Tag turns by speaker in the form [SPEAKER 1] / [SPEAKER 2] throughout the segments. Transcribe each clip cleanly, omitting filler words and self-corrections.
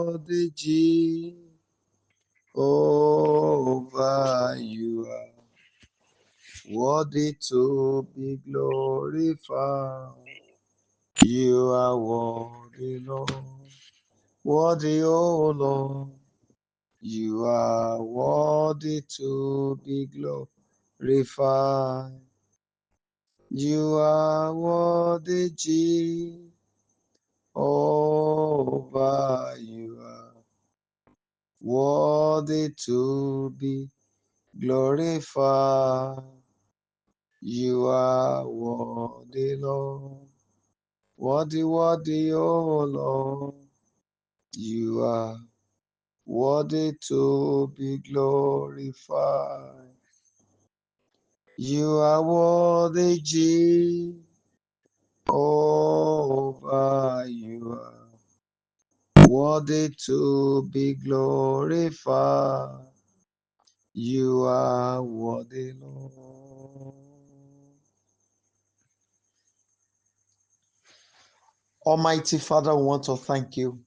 [SPEAKER 1] worthy, Jehovah, you are worthy to be glorified. You are worthy, Lord. Worthy, O Lord. You are worthy to be glorified. You are worthy, Jehovah. You are worthy to be glorified. You are worthy, Lord. Worthy, worthy, O Lord. You are worthy to be glorified. You are worthy, Jehovah. You are worthy to be glorified. You are worthy, Lord. Almighty Father, we want to thank you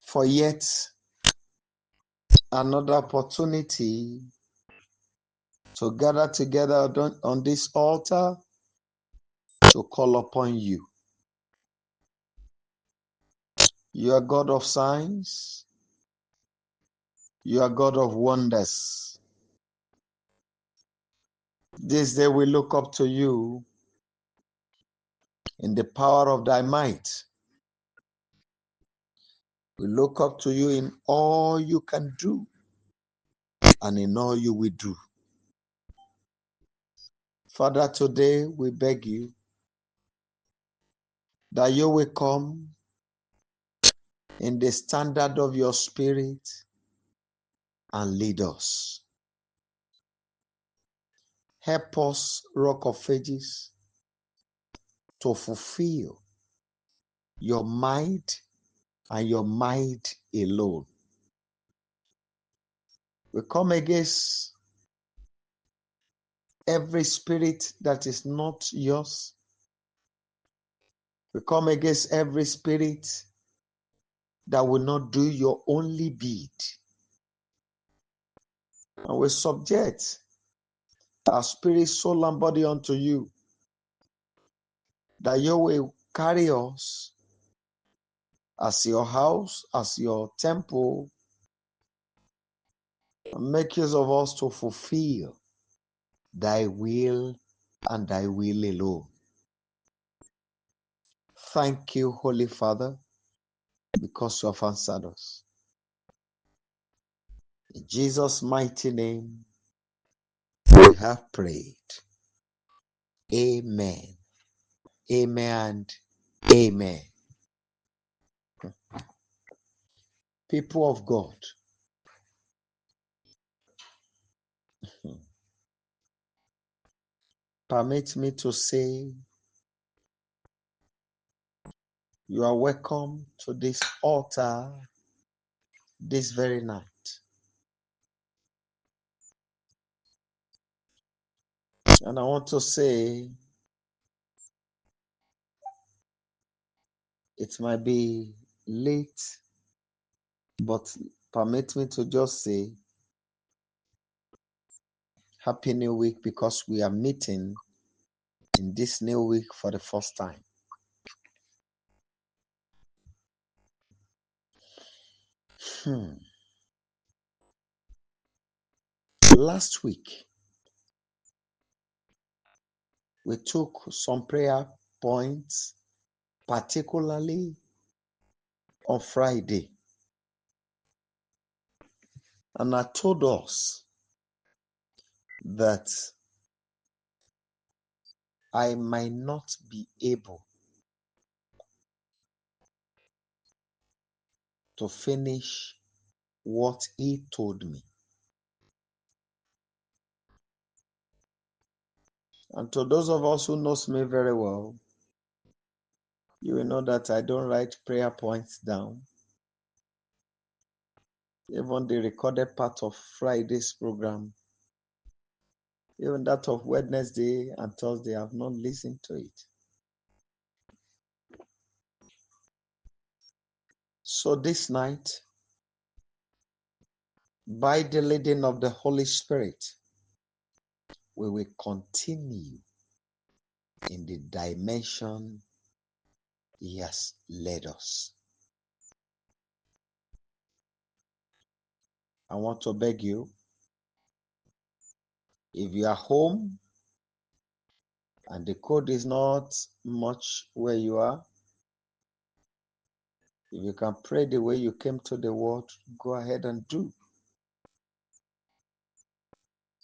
[SPEAKER 1] for yet another opportunity to gather together on this altar to call upon you. You are God of signs. You are God of wonders. This day we look up to you in the power of thy might. We look up to you in all you can do and in all you will do. Father, today we beg you that you will come in the standard of your spirit and lead us. Help us, Rock of Ages, to fulfill your might and your might alone. We come against every spirit that is not yours. We come against every spirit that will not do your only bid. And we subject our spirit, soul, and body unto you, that you will carry us as your house, as your temple, and make use of us to fulfill thy will and thy will alone. Thank you, Holy Father, because you have answered us. In Jesus' mighty name, we have prayed. Amen. Amen. Amen. People of God, permit me to say you are welcome to this altar this very night. And I want to say it might be late, but permit me to just say Happy New Week, because we are meeting in this new week for the first time. Last week, we took some prayer points, particularly on Friday. And I told us that I might not be able to finish what he told me. And to those of us who knows me very well, you will know that I don't write prayer points down. Even the recorded part of Friday's program, even that of Wednesday and Thursday, I have not listened to it. So this night, by the leading of the Holy Spirit, we will continue in the dimension He has led us. I want to beg you, if you are home and the code is not much where you are, if you can pray the way you came to the word, go ahead and do.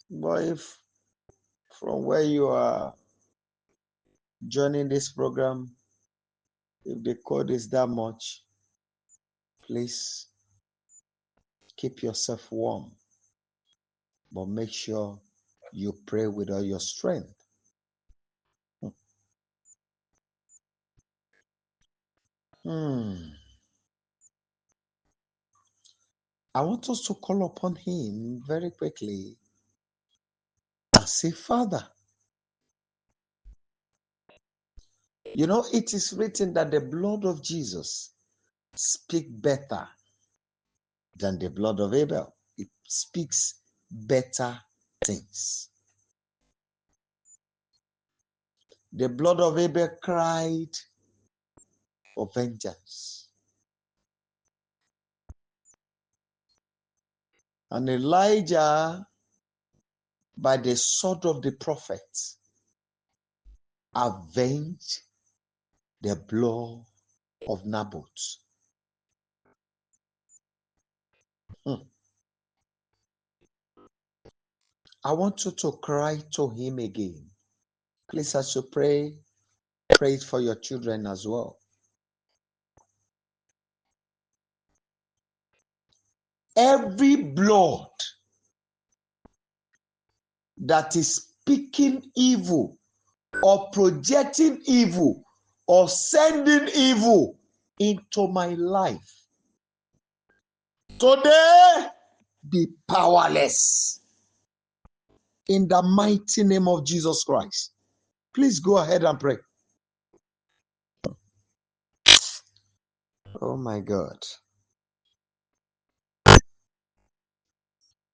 [SPEAKER 1] But if from where you are joining this program, if the code is that much, please keep yourself warm, but make sure you pray with all your strength. I want us to call upon Him very quickly and say, Father. You know, it is written that the blood of Jesus speaks better than the blood of Abel. It speaks better things. The blood of Abel cried for vengeance. And Elijah, by the sword of the prophet, avenged the blood of Naboth. I want you to cry to Him again. Please, as you pray it for your children as well. Every blood that is speaking evil or projecting evil or sending evil into my life, today be powerless in the mighty name of Jesus Christ. Please go ahead and pray. Oh my God.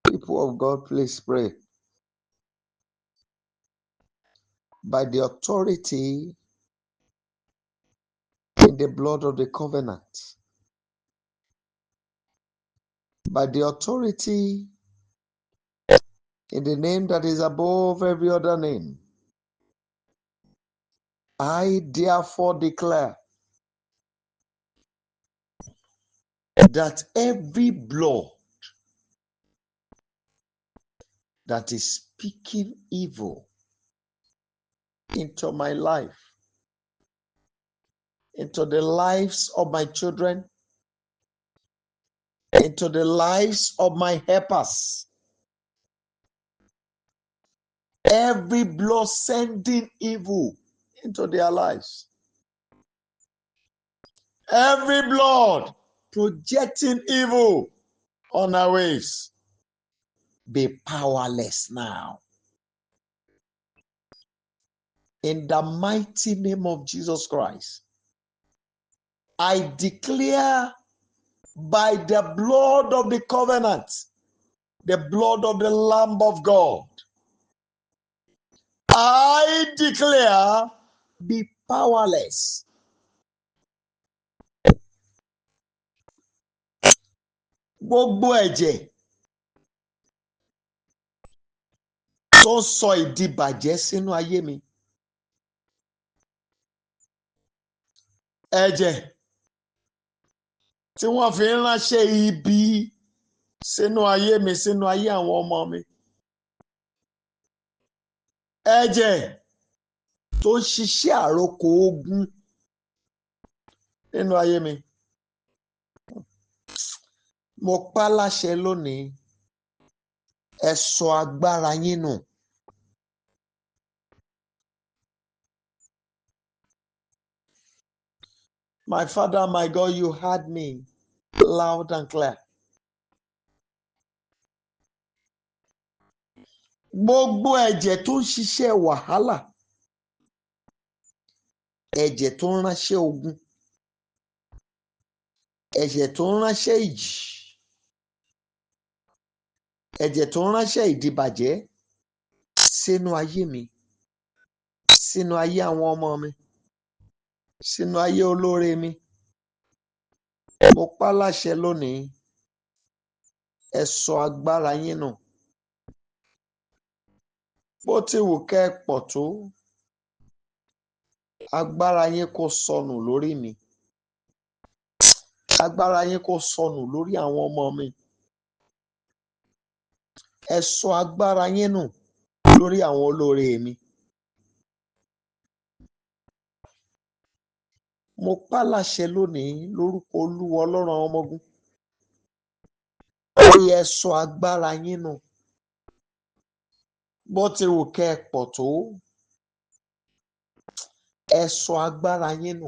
[SPEAKER 1] People of God, please pray. By the authority in the blood of the covenant, by the authority in the name that is above every other name, I therefore declare that every blood that is speaking evil into my life, into the lives of my children, into the lives of my helpers, every blood sending evil into their lives, every blood projecting evil on our ways, be powerless now. In the mighty name of Jesus Christ, I declare by the blood of the covenant, the blood of the Lamb of God, I declare, be powerless. Gbogbo ẹ̀jẹ̀ tó sọ ìdìbàjẹ́ sínú ayé mi. Ẹ̀jẹ̀ tí wọ́n fi ń ránṣẹ́ ibi sínú ayé mi, sínú ayé àwọn ọmọ mi. Ẹ̀jẹ̀ tó ń ṣiṣẹ́ àrokò ogun nínú ayé mi. Mo pa láṣẹ lónìí, ẹ sọ agbára yín nù. My Father, my God, you heard me loud and clear. Gbogbo ẹ̀jẹ̀ tó ń ṣiṣẹ́ wàhálà, ẹ̀jẹ̀ tó ń ránṣẹ́ ogun, ẹ̀jẹ̀ tó ń ránṣẹ́ ìjì, ẹ̀jẹ̀ tó ń ránṣẹ́ ìdìbàjẹ́ sínú ayé mi, sínú ayé àwọn ọmọ mi, sínú ayé olóore mi. Mo pa láṣẹ lónìí, ẹ sọ agbára yín nù. Bó ti wù kẹ́ ẹ pọ̀ tó, agbára yín kò sọnù lórí mi. Agbára yín kò sọnù lórí àwọn ọmọ mi. Ẹ sọ agbára yín nù lórí àwọn olóore mi. Mo pa láṣẹ lónìí lórúkọ Olúwa Ọlọ́run àwọn ọmọ ogun. Ẹ sọ agbára yín nù. Bó ti wù kẹ́ ẹ pọ̀ tó, ẹ sọ agbára yín nù.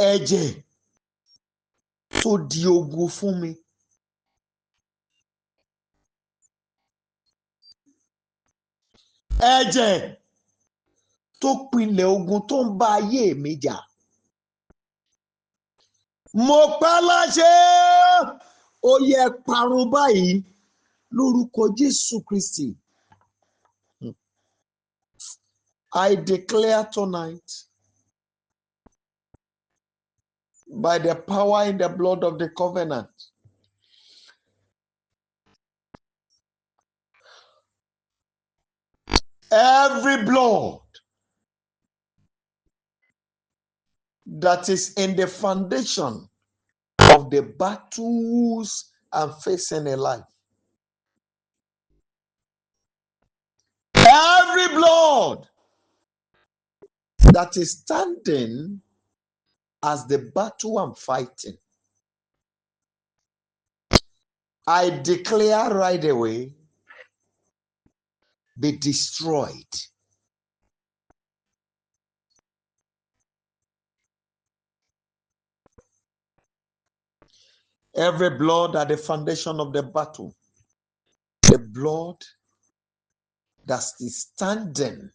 [SPEAKER 1] Ẹ̀jẹ̀ tó di ogun fún mi. Ẹ̀jẹ̀ tó pilẹ̀ ogun tó ń bá ayé mi jà. Mo pa láṣẹ, ó yẹ parun báyìí lórúkọ Jésù Kristi. I declare tonight, by the power in the blood of the covenant, every blood that is in the foundation of the battles I'm facing in life, every blood that is standing as the battle I'm fighting, I declare right away, be destroyed. Every blood at the foundation of the battle, the blood that is standing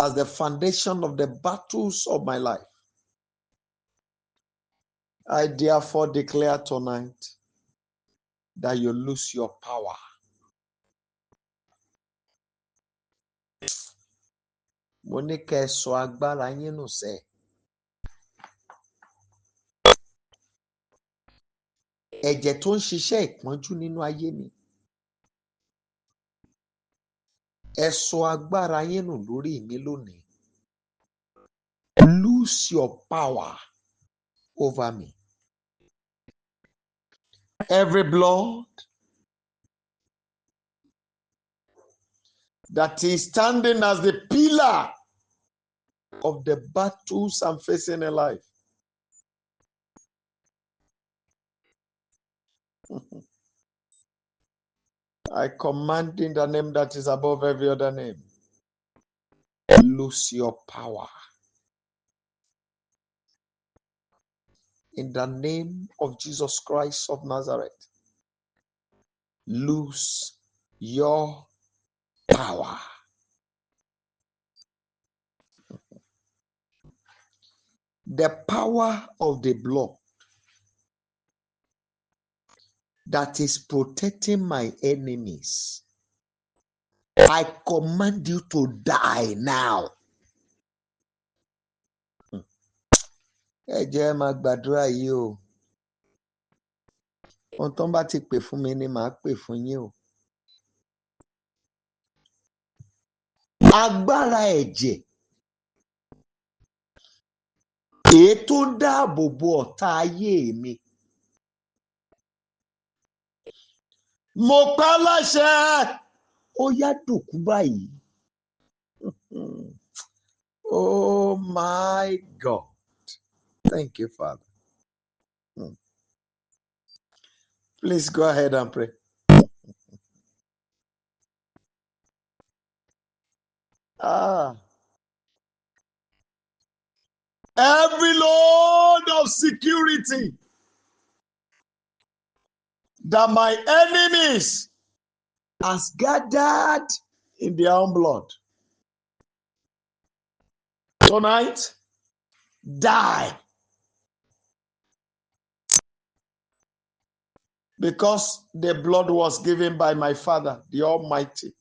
[SPEAKER 1] as the foundation of the battles of my life, I therefore declare tonight that you lose your power. Mo ní kẹ́ ẹ sọ agbára yín nù sẹ́. Ẹ̀jẹ̀ tó ń ṣiṣẹ́ ìpọ́njú nínú ayé mi. Ẹ sọ agbára yín nù lórí mi lónìí. Lose your power over me. Every blood that is standing as the pillar of the battles I'm facing in life, I command in the name that is above every other name, lose your power. In the name of Jesus Christ of Nazareth, lose your power. The power of the blood that is protecting my enemies, I command you to die now. Ẹ jẹ́ máa gbàdúrà yìí o. Ohun tó ń bá ti pè fún mi ni màá pè fún yín o. Agbára ẹ̀jẹ̀ èyí tó ń dáàbò bo ọ̀tá ayé mi. Mo pa láṣẹ, ó yá dòkú báyìí. Oh my God. Thank you, Father. Please go ahead and pray. Every load of security that my enemies has gathered in their own blood. Tonight, die. Because the blood was given by my Father, the Almighty.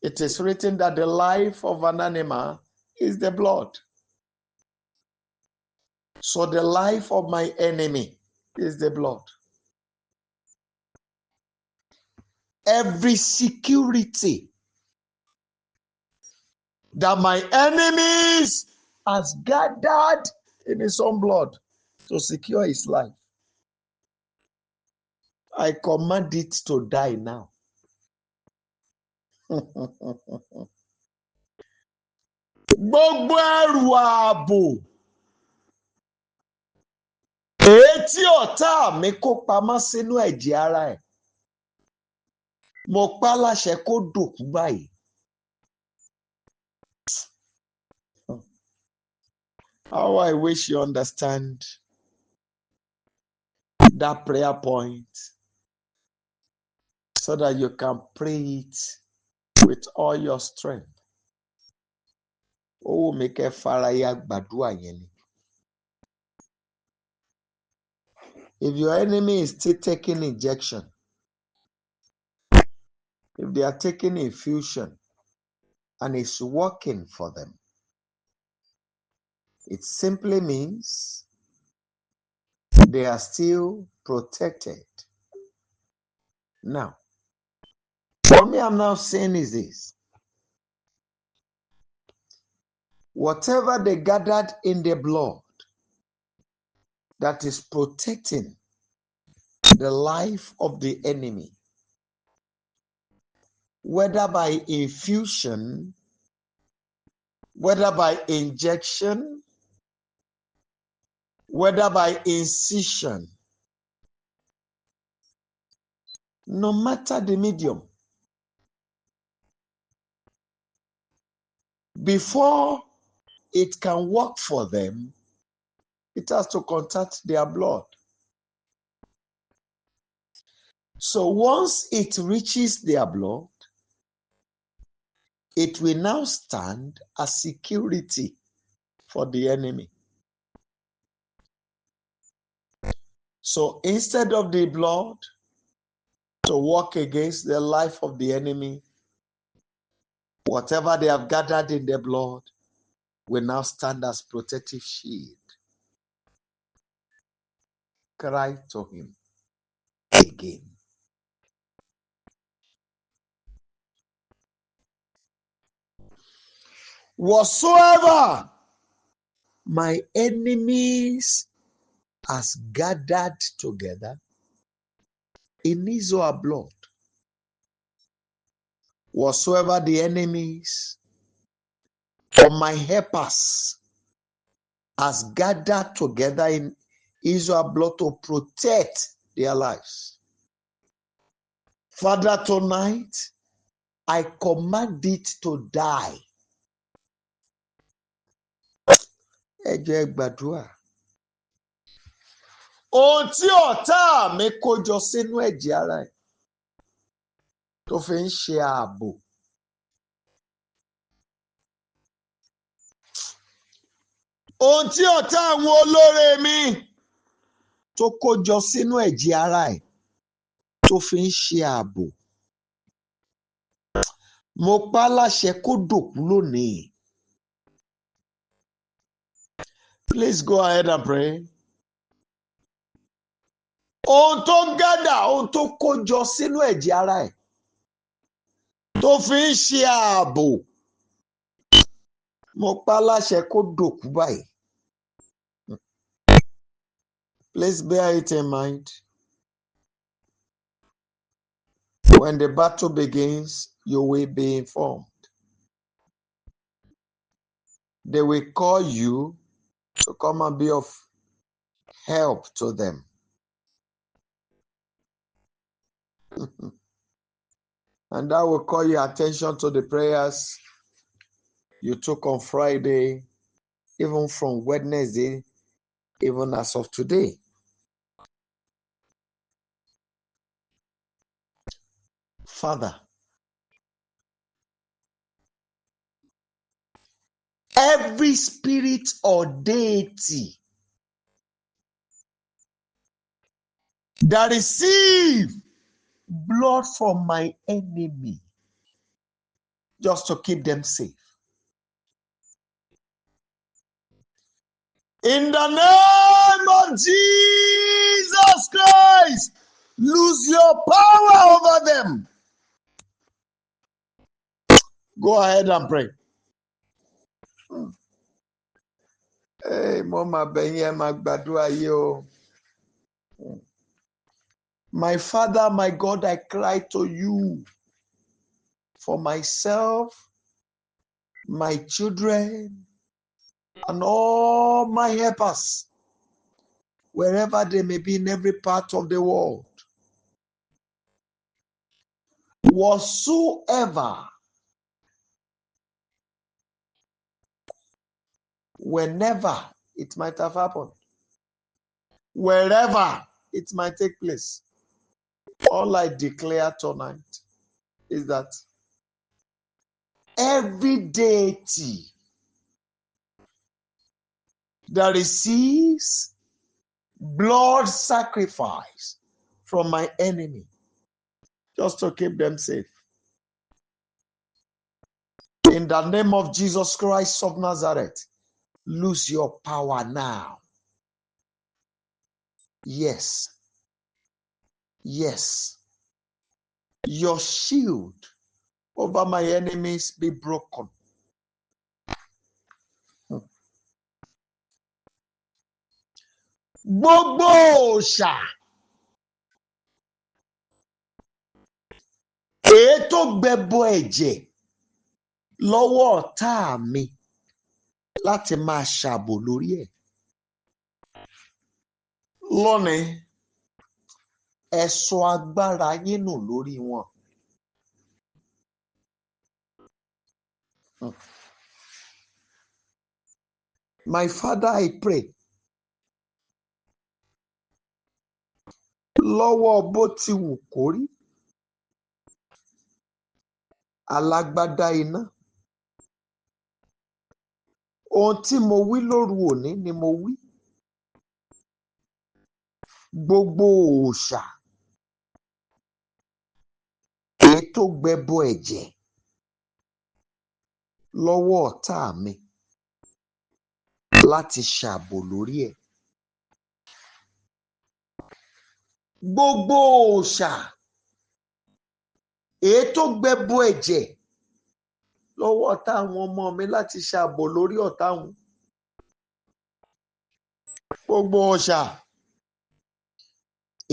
[SPEAKER 1] It is written that the life of an animal is the blood. So the life of my enemy is the blood. Every security that my enemies has gathered in his own blood to secure his life, I command it to die now. Gbogbo ẹrù ààbò ètí ọ̀tá mi kó pamọ́ sínú ẹ̀jẹ̀ ara ẹ̀, mo pa láṣẹ kó dòkú báyìí. How I wish you understand that prayer point so that you can pray it with all your strength. Ó wù mí kẹ́ faraya gbàdúrà yẹn ni. If your enemy is still taking injection, if they are taking infusion and it's working for them, it simply means they are still protected. Now, what me I'm now saying is this. Whatever they gathered in their blood that is protecting the life of the enemy, whether by infusion, whether by injection, whether by incision, no matter the medium, before it can work for them, it has to contact their blood. So once it reaches their blood, it will now stand as security for the enemy. So instead of the blood to work against the life of the enemy, whatever they have gathered in their blood will now stand as protective shield. Cry to him again. Whatsoever my enemies has gathered together in his or her blood, whatsoever the enemies of my helpers has gathered together in his or her blood to protect their lives, Father, tonight I command it to die. Ẹ jẹ́ gbàdúrà. Ohun tí ọ̀tá mi kó jọ sínú ẹ̀jẹ̀ ara ẹ̀ tó fi ń ṣe ààbò. Ohun tí ọ̀tá àwọn olóore mi tó kó jọ sínú ẹ̀jẹ̀ ara ẹ̀ tó fi ń ṣe ààbò. Mo pa láṣẹ kó dòkú lónìí. Please go ahead and pray. Ohun tó ń gádà, ohun tó kó jọ sínú ẹ̀jẹ̀ ara ẹ̀ tó fi ń ṣe ààbò. Mo pa láṣẹ kó dòkú báyìí. Please bear it in mind. When the battle begins, you will be informed. They will call you to come and be of help to them. And that will call your attention to the prayers you took on Friday, even from Wednesday, even as of today. Father, every spirit or deity that receive blood from my enemy just to keep them safe, in the name of Jesus Christ, lose your power over them. Go ahead and pray. Hey, Mama Benye Magbadua yo. My Father, my God, I cry to you for myself, my children, and all my helpers, wherever they may be in every part of the world. Whatsoever, whenever it might have happened, wherever it might take place, all I declare tonight is that every deity that receives blood sacrifice from my enemy, just to keep them safe, in the name of Jesus Christ of Nazareth, lose your power now. Yes. Yes. Your shield over my enemies be broken. Gbogbo òòṣà èyí tó gbẹbọ ẹ̀jẹ̀ lọ́wọ́ ọ̀tá mi láti máa ṣàbò lórí ẹ̀. Lónìí, ẹ sọ agbára yín nù lórí wọn. My Father, I pray, lọ́wọ́ bó ti wù kó rí, alágbádá iná, ohun tí mo wí lóru òní ni mo wí. Gbogbo òòṣà èyí tó gbẹbọ ẹ̀jẹ̀ lọ́wọ́ ọ̀tá mi láti ṣàbò lórí ẹ̀. Gbogbo òòṣà èyí tó gbẹbọ ẹ̀jẹ̀ lọ́wọ́ ọ̀tá àwọn ọmọ mi láti ṣàbò lórí ọ̀tá wọn. Gbogbo òòṣà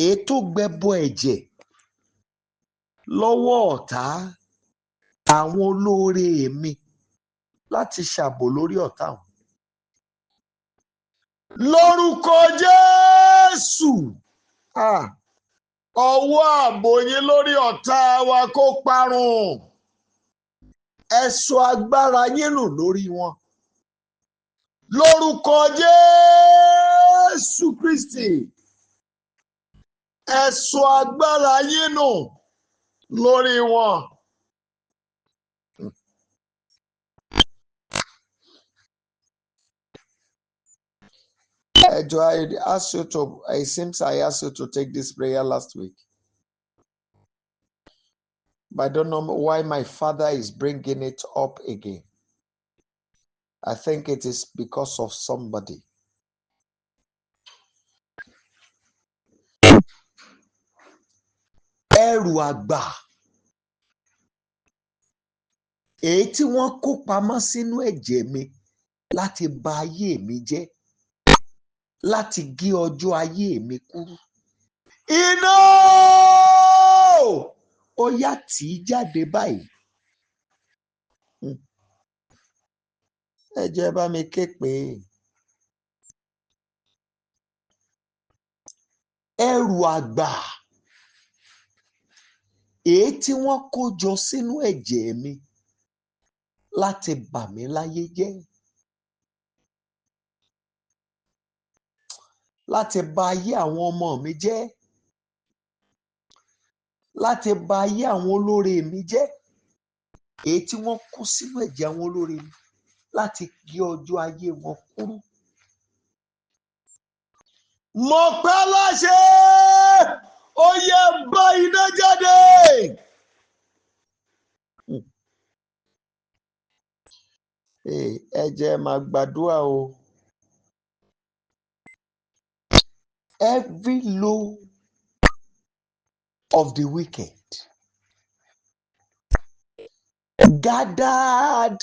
[SPEAKER 1] èyí tó gbẹbọ ẹ̀jẹ̀ lọ́wọ́ ọ̀tá àwọn olóore mi láti ṣàbò lórí ọ̀tá wọn. Lórúkọ Jésù, ọwọ́ ààbò yín lórí ọ̀tá wa kó parun. Ẹ sọ agbára yín nù lórí wọn. Lórúkọ Jésù Kristi, ẹ sọ agbára yín nù lórí wọn. It seems I asked you to take this prayer last week. But I don't know why my father is bringing it up again. I think it is because of somebody. Ẹrù àgbà èyí tí wọ́n kó pamọ́ sínú ẹ̀jẹ̀ mi láti ba ayé mi jẹ́, láti gé ọjọ́ ayé mi kúrú. Iná ó yá tì í jáde báyìí. Ẹ jẹ́ bá mi ké pé ẹrù àgbà èyí tí wọ́n kó jọ sínú ẹ̀jẹ̀ mi láti bà mí láyé jẹ́, láti bà ayé àwọn ọmọ mi jẹ́, láti ba ayé àwọn olóore mi jẹ́, èyí tí wọ́n kó sínú ẹ̀jẹ̀ àwọn olóore mi láti gé ọjọ́ ayé wọn kúrú. Mo pa láṣẹ, ó yẹ bá iná jáde. Ẹ jẹ́ máa gbàdúrà o. Every law of the wicked gathered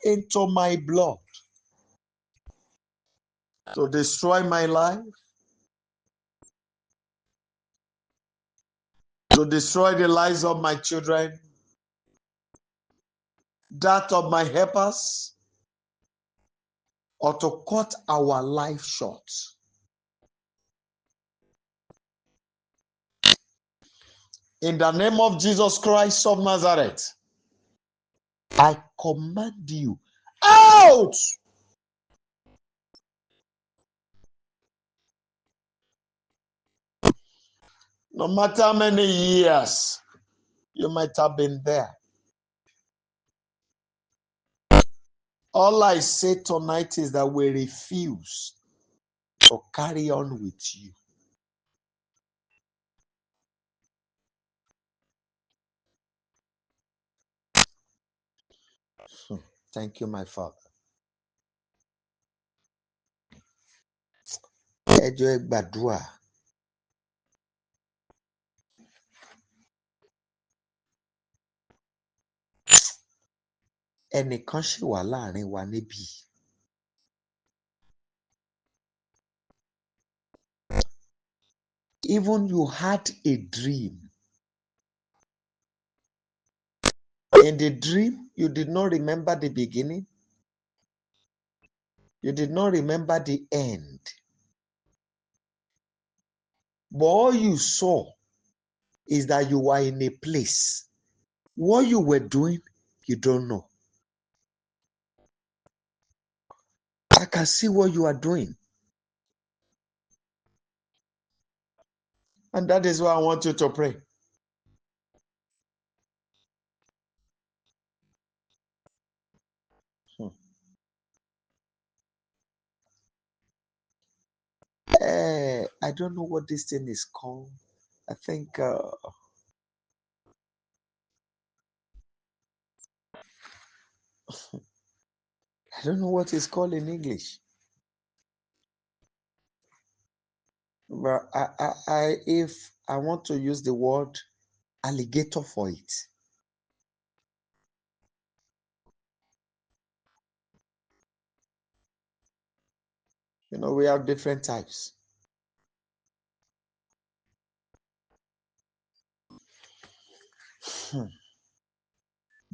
[SPEAKER 1] into my blood to destroy my life, to destroy the lives of my children, that of my helpers, or to cut our life short. In the name of Jesus Christ of Nazareth, I command you out. No matter how many years you might have been there, all I say tonight is that we refuse to carry on with you. Thank you, my Father. Ẹ jọ̀ọ́ ẹ gbàdúrà. Ẹnìkan ṣì wà láàrin wa níbí. Even you had a dream. In the dream, you did not remember the beginning. You did not remember the end. But all you saw is that you were in a place. What you were doing, you don't know. I can see what you are doing. And that is why I want you to pray. I don't know what this thing is called. I think I don't know what it's called in English. But if I want to use the word alligator for it. You know, we have different types.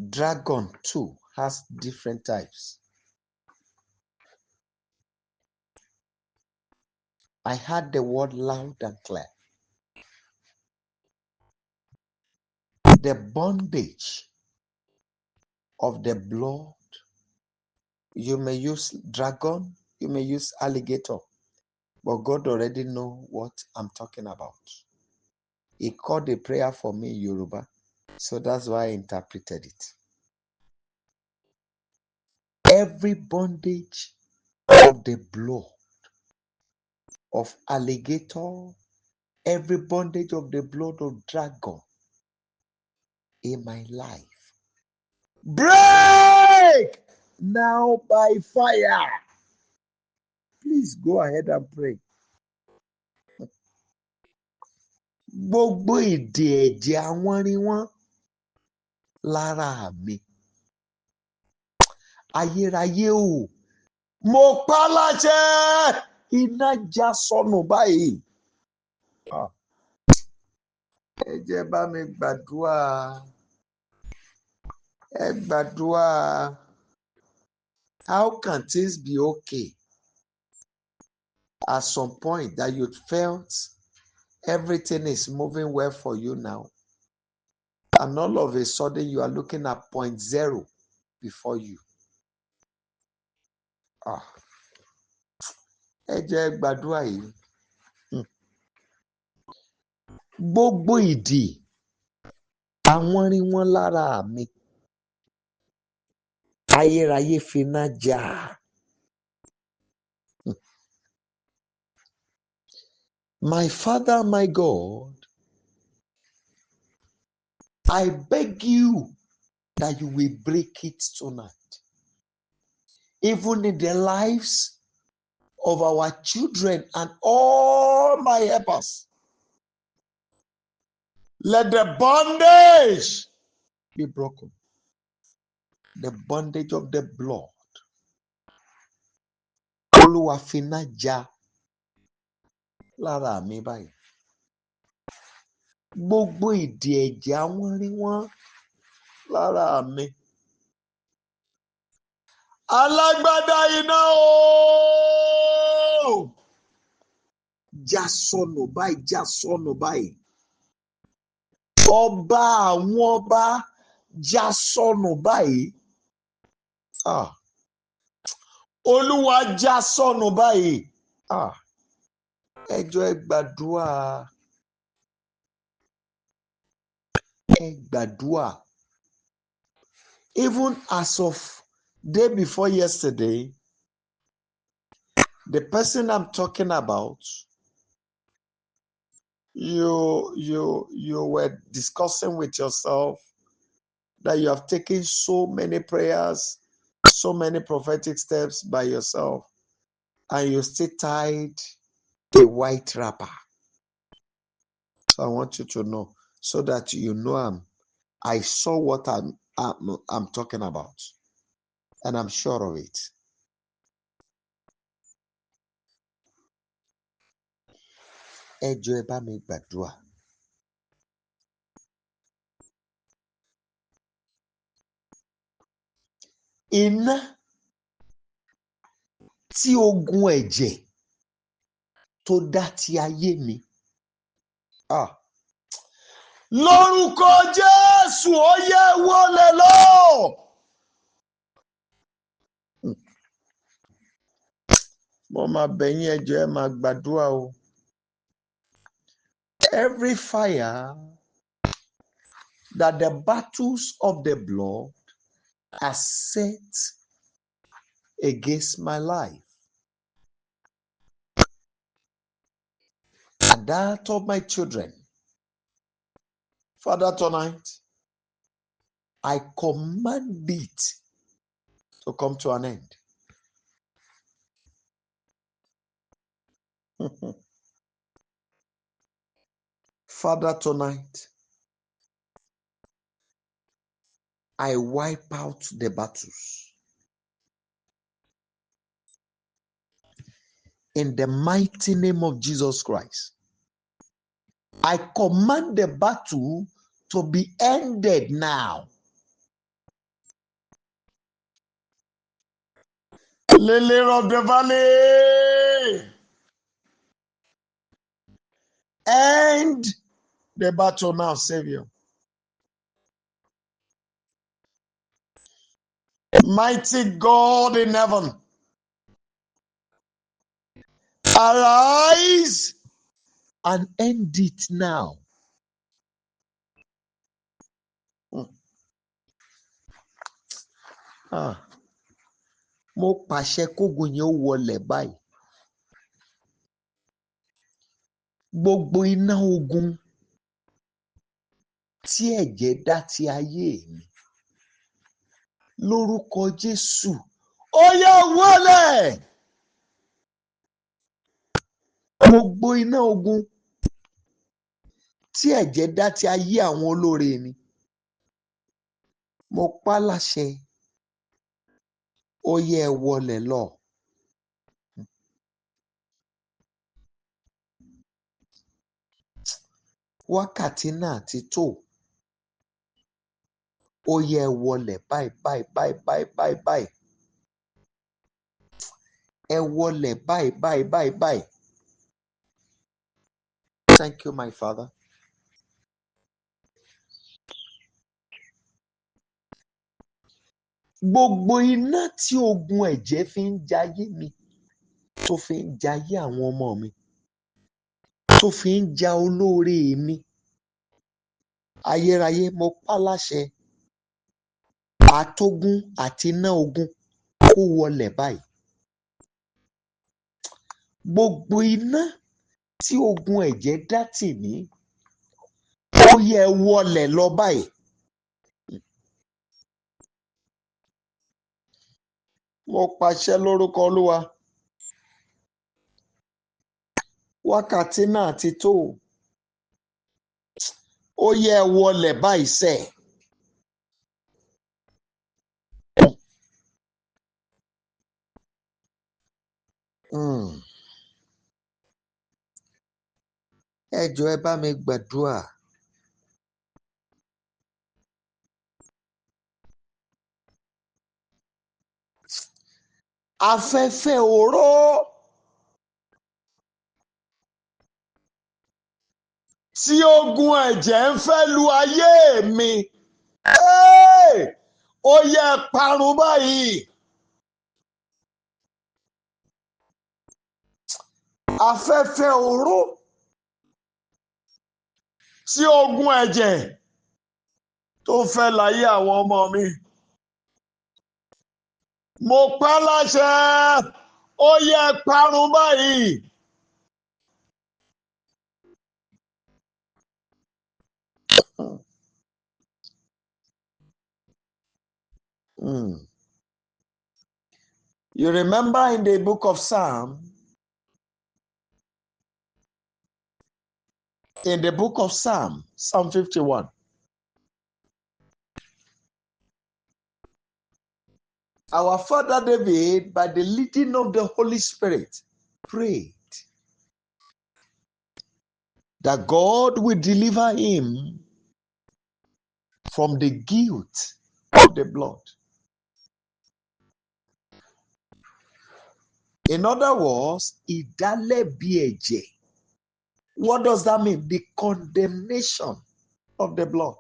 [SPEAKER 1] Dragon too has different types. I heard the word loud and clear. The bondage of the blood. You may use dragon, you may use alligator, but God already know what I'm talking about. He called a prayer for me in Yoruba, so that's why I interpreted it. Every bondage of the blood of alligator, every bondage of the blood of dragon in my life, break now by fire. Please go ahead and pray. Gbogbo ìdè ẹ̀jẹ̀ àwọn rí wọ́n lára mi. Ayérayé o, mo pa láṣẹ, iná já sọnù báyìí. Ẹ jẹ́ bá mi gbàdúrà. Ẹ gbàdúrà. How can things be okay at some point that you felt everything is moving well for you now, and all of a sudden you are looking at 0.0 before you? Ẹ jẹ́ gbàdúrà yìí. Gbogbo ìdì àwọn rí wọn lára mi ayérayé finá jà. My Father, my God, I beg you that you will break it tonight, even in the lives of our children and all my helpers. Let the bondage be broken. The bondage of the blood. Olúwa finá jà lára mi báyìí. Gbogbo ìdè ẹ̀jẹ̀ àwọn rí wọn lára mi. Alágbádá iná o! Já sọnù báyìí, já sọnù báyìí. Ọba àwọn ọba já sọnù báyìí. Olúwa já sọnù báyìí. Ẹ jọ̀ọ́ ẹ gbàdúrà. Ẹ gbàdúrà. Even as of day before yesterday, the person I'm talking about, you were discussing with yourself that you have taken so many prayers, so many prophetic steps by yourself, and you still tied a white wrapper. So I want you to know, so that you know I saw what I'm talking about, and I'm sure of it. Ẹ jọ̀ọ́ ẹ bá mi gbàdúrà. Iná tí ogun ẹ̀jẹ̀ tó dá ti ayé mi. Lórúkọ Jésù ó yẹ wọlé lọ. Mo máa bẹ̀ yín ẹ jọ̀ọ́ ẹ máa gbàdúrà o. Every fire that the battles of the blood are set against my life and that of my children, Father, tonight I command it to come to an end. Father, tonight I wipe out the battles. In the mighty name of Jesus Christ, I command the battle to be ended now. Lily of the valley, end the battle now, Savior. Mighty God in heaven, arise and end it now. Mo pàṣẹ kógun yẹn ó wọlẹ̀ báyìí. Gbogbo iná ogun tí ẹ̀jẹ̀ dá ti ayé mi, lórúkọ Jésù, ó yá wọlẹ̀. Gbogbo iná ogun tí ẹ̀jẹ̀ dá ti ayé àwọn olóore mi, mo pa láṣẹ, ó yá wọlẹ̀ lọ. Wákàtí náà ti tó. Ó yá wọlẹ̀ báyìí báyìí báyìí báyìí báyìí báyìí. Ẹ wọlẹ̀ báyìí báyìí báyìí báyìí. Thank you, my Father. Gbogbo iná tí ogun ẹ̀jẹ̀ fi ń jayé mi, tó fi ń jayé àwọn ọmọ mi, tó fi ń ja olóore mi, ayérayé mo pa láṣẹ àtógún àti iná ogun kó wọlé báyìí. Gbogbo iná tí ogun ẹ̀jẹ̀ dá tì mí ó yẹ wọlé lọ báyìí. Mo pàṣẹ lórúkọ Olúwa, wákàtí náà ti tó, ó yẹ wọlé báyìí sẹ́. Ẹ jọ̀ọ́ ẹ bá mi gbàdúrà. Afẹ́fẹ́ oró tí ogun ẹ̀jẹ̀ ń fẹ́ lu ayé mi, ó yẹ parun báyìí. Afẹ́fẹ́ oró tí ogun ẹ̀jẹ̀ tó fẹ́ láyé àwọn ọmọ mi, mo pa láṣẹ, ó yẹ parun báyìí. You remember in the book of Psalm, Psalm 51, our father David, by the leading of the Holy Spirit, prayed that God will deliver him from the guilt of the blood. In other words, ìdálẹ́bi ẹ̀jẹ̀. What does that mean? The condemnation of the blood.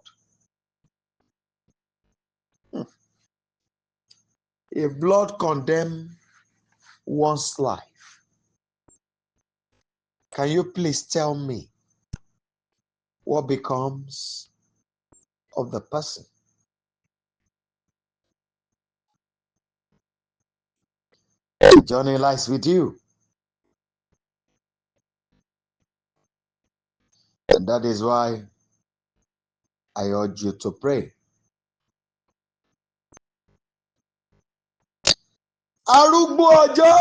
[SPEAKER 1] If blood condemns one's life, can you please tell me what becomes of the person? The journey lies with you. And that is why I urge you to pray. Arúgbó ọjọ́!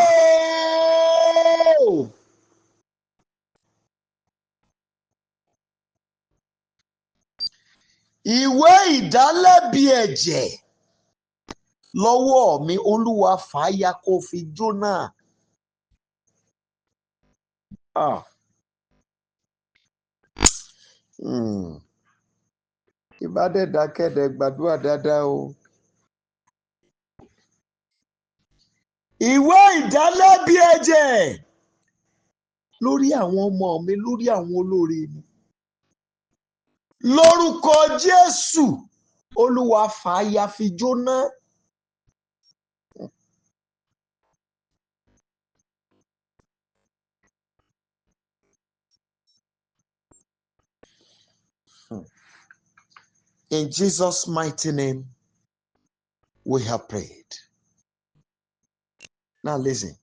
[SPEAKER 1] Ìwé ìdálẹ́bi ẹ̀jẹ̀ lọ́wọ́ mi, Olúwa fàáya kó fi jóná. Ìbádẹ́dákẹ́dẹ́ gbàdúrà dáadáa o. Ìwé ìdálẹ́bi ẹ̀jẹ̀ lórí àwọn ọmọ mi, lórí àwọn olórí mi. Lórúkọ Jésù, Olúwa fàáya fi jóná. In Jesus' mighty name, we have prayed. Now listen.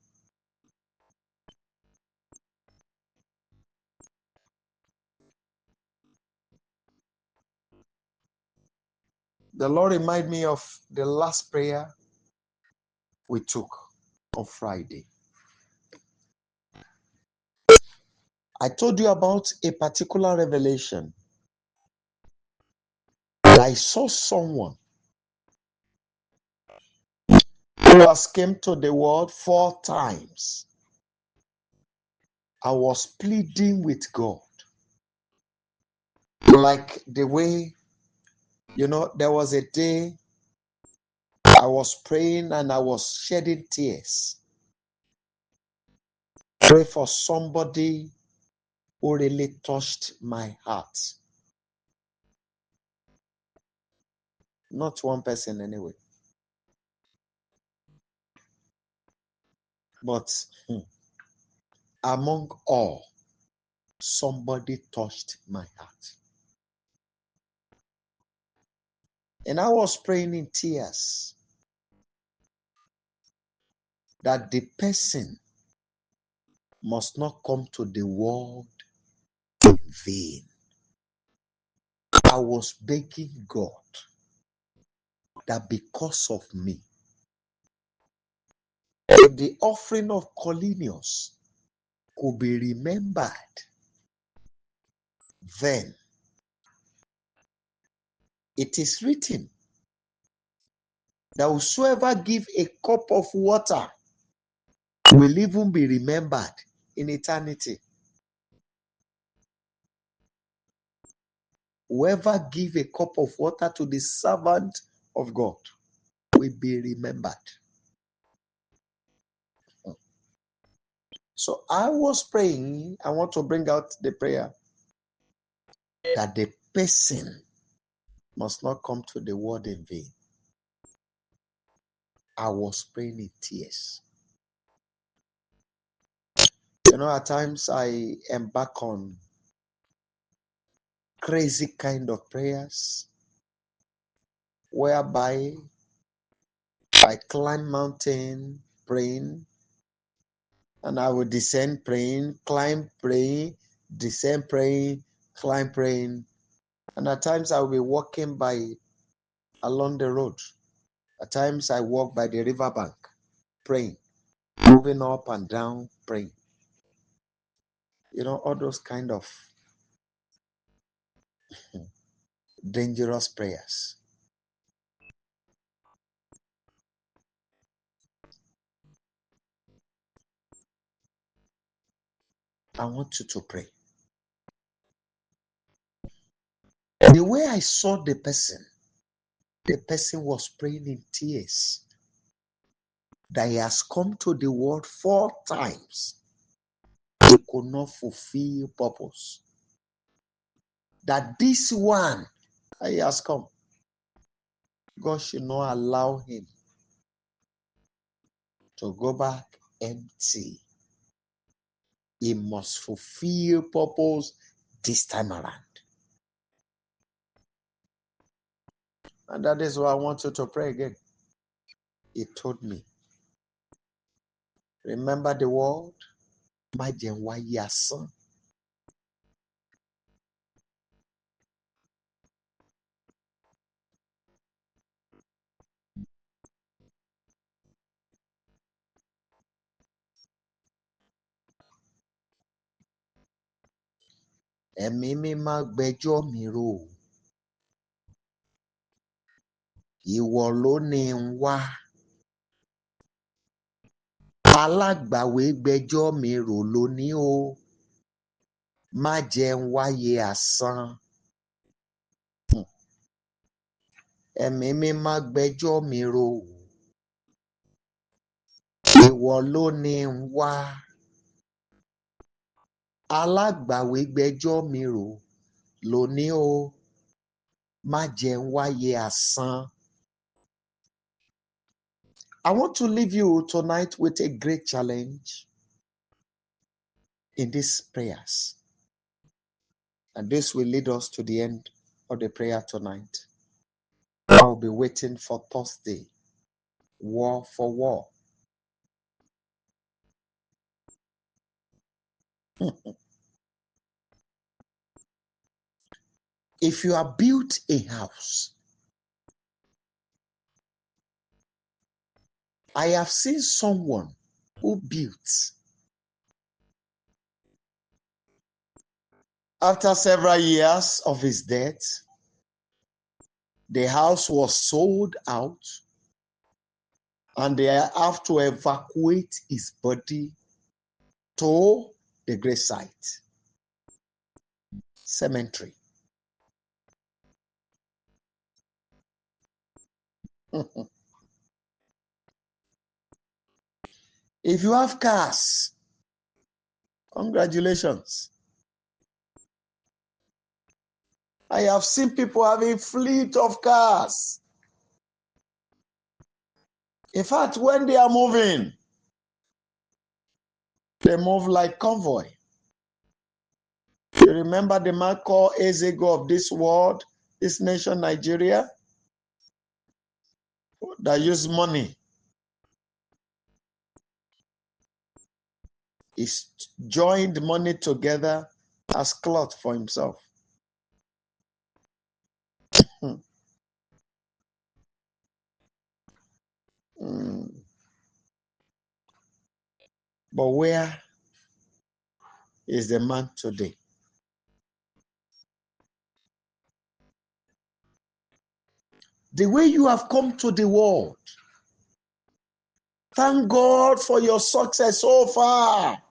[SPEAKER 1] The Lord reminded me of the last prayer we took on Friday. I told you about a particular revelation. I saw someone who has come to the world 4 times. I was pleading with God. Like the way, there was a day I was praying and I was shedding tears. Pray for somebody who really touched my heart. Not one person anyway. But among all, somebody touched my heart. And I was praying in tears that the person must not come to the world in vain. I was begging God that because of me, if the offering of Cornelius could be remembered, then it is written that whosoever give a cup of water will even be remembered in eternity. Whoever give a cup of water to the servant of God will be remembered. So I was praying, I want to bring out the prayer that the person must not come to the world in vain. I was praying in tears. You know, at times I embark on crazy kind of prayers whereby I climb mountain praying, and I will descend praying, climb praying, descend praying, climb praying. And at times I will be walking along the road. At times I walk by the riverbank praying, moving up and down praying. You know, all those kind of dangerous prayers. I want you to pray. The way I saw the person was praying in tears that he has come to the world 4 times. He could not fulfill purpose. That this one he has come, God should not allow him to go back empty. He must fulfill purpose this time around. And that is why I want you to pray again. He told me, remember the word, my dear son. Ẹ̀mí mímọ́ gbẹ́jọ́ mi rò. Ìwọ ló ní n wá. Alágbàwé gbẹ́jọ́ mi rò lóní o. Má jẹ́ n wáyé asán. Ẹ̀mí mímọ́ gbẹ́jọ́ mi rò. Ìwọ ló ní n wá. Alágbàwé gbẹ́jọ́ mi rò lóní o. Má jẹ́ n wáyé asán. I want to leave you tonight with a great challenge in these prayers. And this will lead us to the end of the prayer tonight. I'll be waiting for Thursday, war for war. If you have built a house, I have seen someone who built. After several years of his death, the house was sold out and they have to evacuate his body to the grave site, cemetery. If you have cars, congratulations. I have seen people having fleet of cars. In fact, when they are moving, they move like convoy. You remember the man called Ezego of this world, this nation, Nigeria? that use money is joined money together as cloth for himself. Hmm. Hmm. But where is the man today? The way you have come to the world, thank God for your success so far.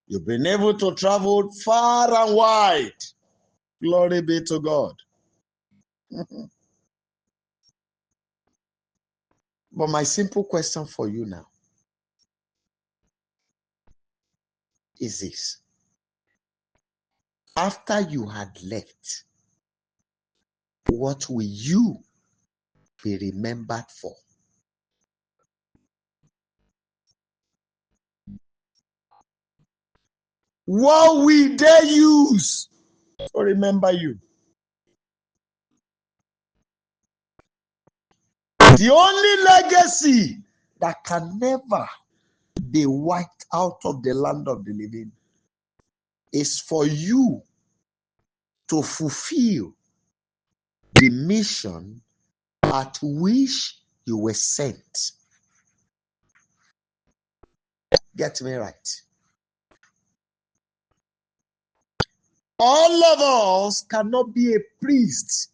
[SPEAKER 1] You've been able to travel far and wide. Glory be to God. But my simple question for you now is this. After you had left, what will you be remembered for? What will they use to remember you? The only legacy that can never be wiped out of the land of the living is for you to fulfill the mission at which you were sent. Get me right. All of us cannot be a priest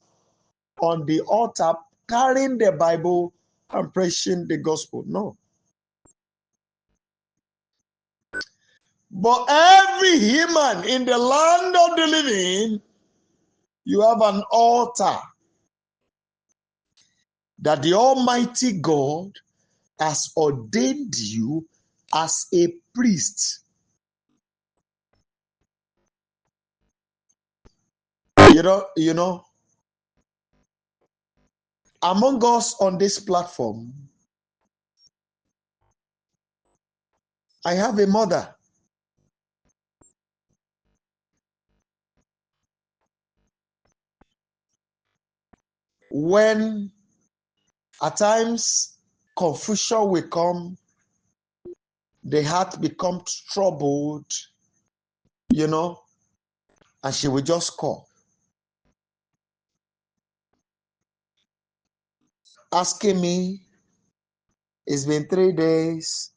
[SPEAKER 1] on the altar carrying the Bible and preaching the gospel. No. But every human in the land of the living, you have an altar that the Almighty God has ordained you as a priest. You know, among us on this platform, I have a mother. When at times confusion will come, the heart becomes troubled, and she will just call, asking me, it's been 3 days,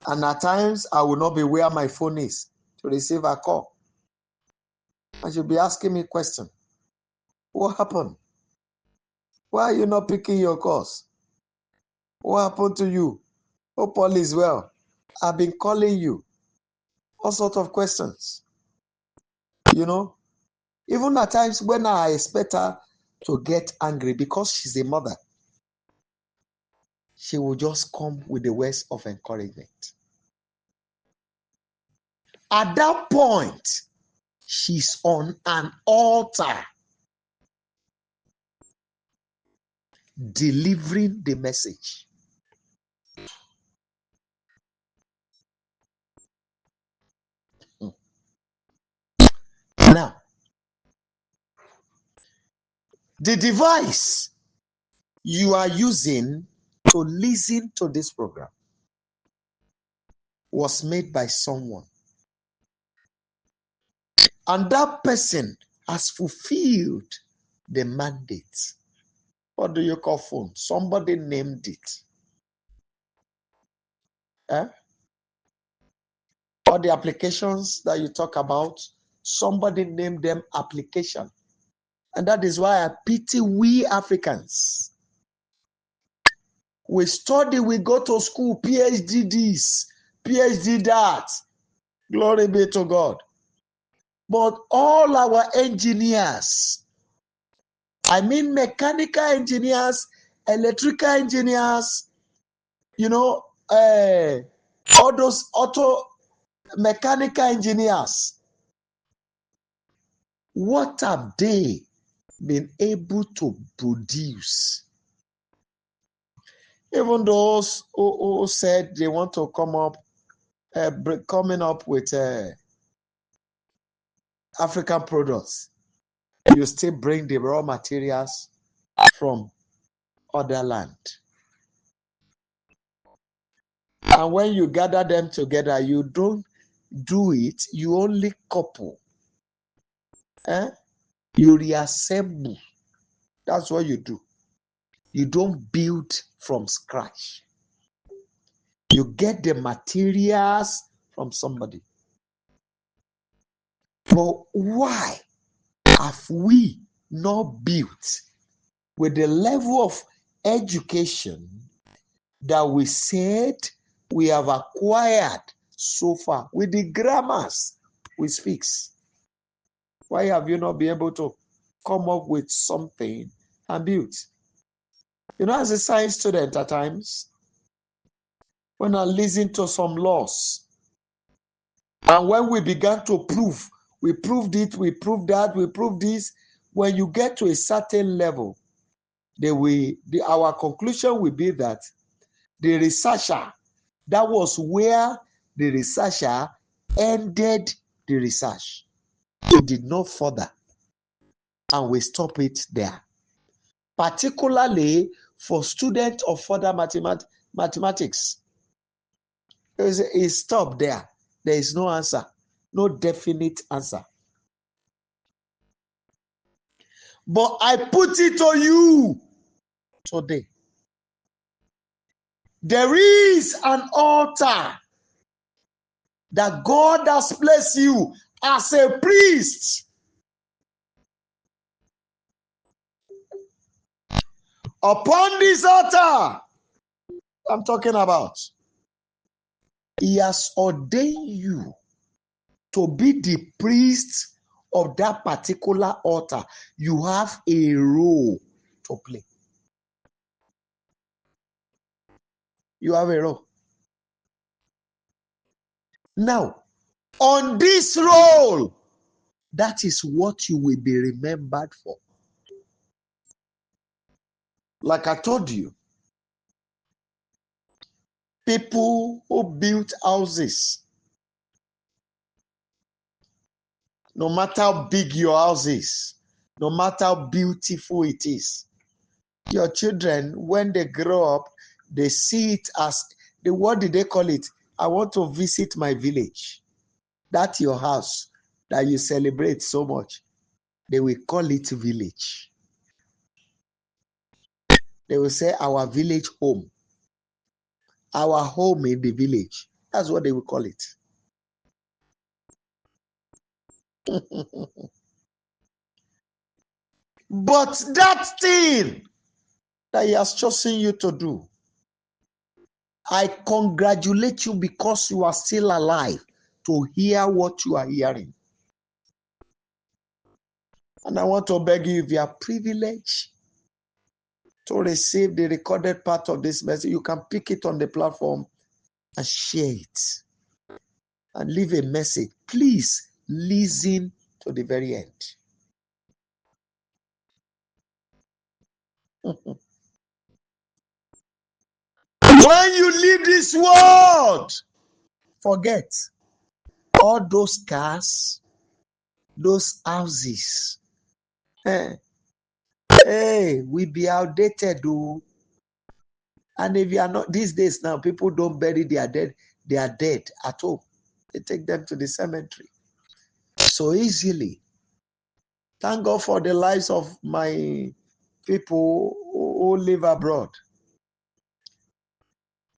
[SPEAKER 1] and at times I will not be where my phone is to receive a call. And she'll be asking me questions. What happened? Why are you not picking your calls? What happened to you? Hope all is well. I've been calling you. All sorts of questions. Even at times when I expect her to get angry because she's a mother, she will just come with the words of encouragement. At that point, she's on an altar delivering the message. Now, the device you are using to listen to this program was made by someone. And that person has fulfilled the mandate. What do you call phone? Somebody named it. All the applications that you talk about, somebody named them application. And that is why I pity we Africans. We study, we go to school, PhD this, PhD that. Glory be to God. But all our engineers, I mean mechanical engineers, electrical engineers, all those auto mechanical engineers, what have they been able to produce? Even those who said they want to coming up with African products, you still bring the raw materials from other land. And when you gather them together, you don't do it, you only couple. You reassemble. That's what you do. You don't build from scratch. You get the materials from somebody. But why have we not built with the level of education that we said we have acquired so far, with the grammars we speak? Why have you not been able to come up with something and build? You know, as a science student at times, when I listen to some laws, and when we began to prove, we proved it, we proved that, we proved this, when you get to a certain level, our conclusion will be that the researcher, that was where the researcher ended the research. He did not further, and we stop it there. Particularly for students of further mathematics. It stopped there. There is no answer, no definite answer. But I put it to you today. There is an altar that God has placed you as a priest. Upon this altar, I'm talking about, He has ordained you to be the priest of that particular altar. You have a role to play. You have a role. Now, on this role, that is what you will be remembered for. Like I told you, people who built houses, no matter how big your house is, no matter how beautiful it is, your children, when they grow up, they see it as, what did they call it? I want to visit my village. That's your house that you celebrate so much. They will call it village. They will say our village home. Our home in the village. That's what they will call it. But that thing that He has chosen you to do, I congratulate you because you are still alive to hear what you are hearing. And I want to beg you, if you are privileged to receive the recorded part of this message, you can pick it on the platform and share it and leave a message. Please listen to the very end. When you leave this world, forget all those cars, those houses. Hey, we be outdated, though. And if you are not, these days now, people don't bury their dead. They are dead at home. They take them to the cemetery so easily. Thank God for the lives of my people who live abroad.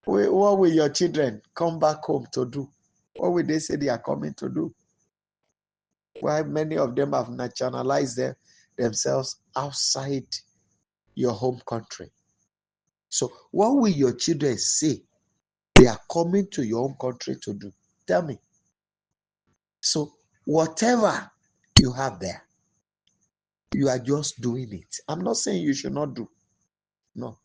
[SPEAKER 1] What will your children come back home to do? What will they say they are coming to do? Why many of them have nationalized themselves outside your home country. So what will your children say they are coming to your home country to do? Tell me. So whatever you have there, you are just doing it. I'm not saying you should not do. No.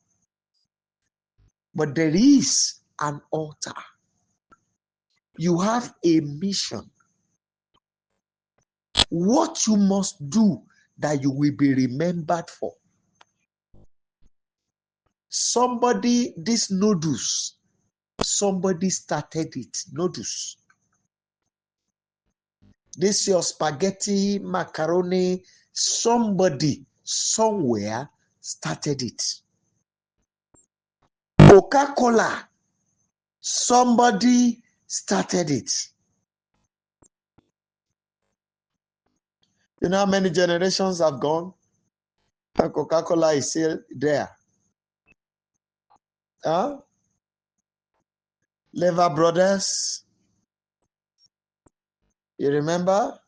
[SPEAKER 1] But there is an altar. You have a mission. What you must do that you will be remembered for. Somebody, this noodles, somebody started it. Noodles. This your spaghetti, macaroni, somebody, somewhere started it. Coca-Cola, somebody started it. You know how many generations have gone? And Coca-Cola is still there. Huh? Lever Brothers. You remember?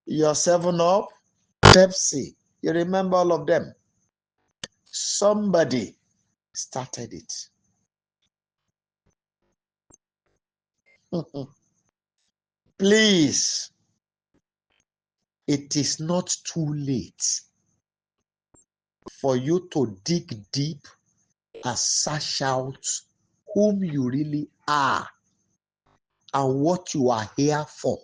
[SPEAKER 1] Your 7-Up, Pepsi. You remember all of them? Somebody started it. Please, it is not too late for you to dig deep and search out whom you really are and what you are here for.